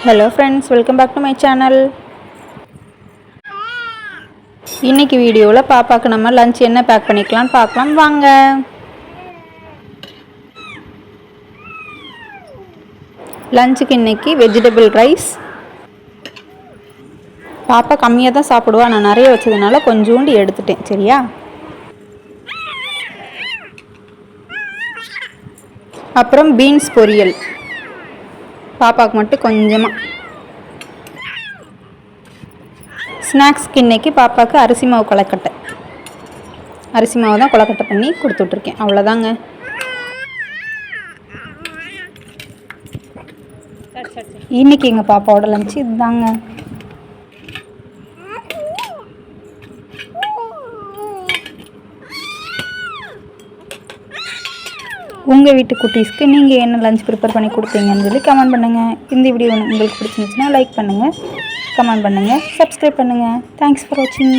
Hello friends, welcome back to my channel. இன்னைக்கு வீடியோல பாப்பாக்கு நம்ம லஞ்ச் என்ன பேக் பண்ணிக்கலாம் பார்க்கலாம் வாங்க. லஞ்சுக்கு இன்னைக்கு வெஜிடபிள் ரைஸ். பாப்பா கம்மியா தான் சாப்பிடுவா, நான் நிறைய வச்சதுனால கொஞ்சோண்டு எடுத்துட்டேன். சரியா? அப்புறம் பீன்ஸ் பொரியல். பாப்பாக்கு மட்டும் கொஞ்சமா. ஸ்நாக்ஸ்க்கு இன்னைக்கு பாப்பாவுக்கு அரிசி மாவு கொலக்கட்டை. அரிசி மாவு தான் கொலக்கட்டை பண்ணி கொடுத்துட்ருக்கேன். அவ்வளோதாங்க. இன்னைக்கு எங்கள் பாப்பாவோட லஞ்சு இதுதாங்க. உங்கள் வீட்டு குட்டீஸ்க்கு நீங்கள் என்ன லஞ்ச் ப்ரிப்பேர் பண்ணி கொடுத்தீங்கன்னு சொல்லி கமெண்ட் பண்ணுங்கள். இந்த வீடியோ உங்களுக்கு பிடிச்சிருந்துச்சுன்னா லைக் பண்ணுங்கள், கமெண்ட் பண்ணுங்கள், சப்ஸ்கிரைப் பண்ணுங்கள். தேங்க்ஸ் ஃபார் வாட்சிங்.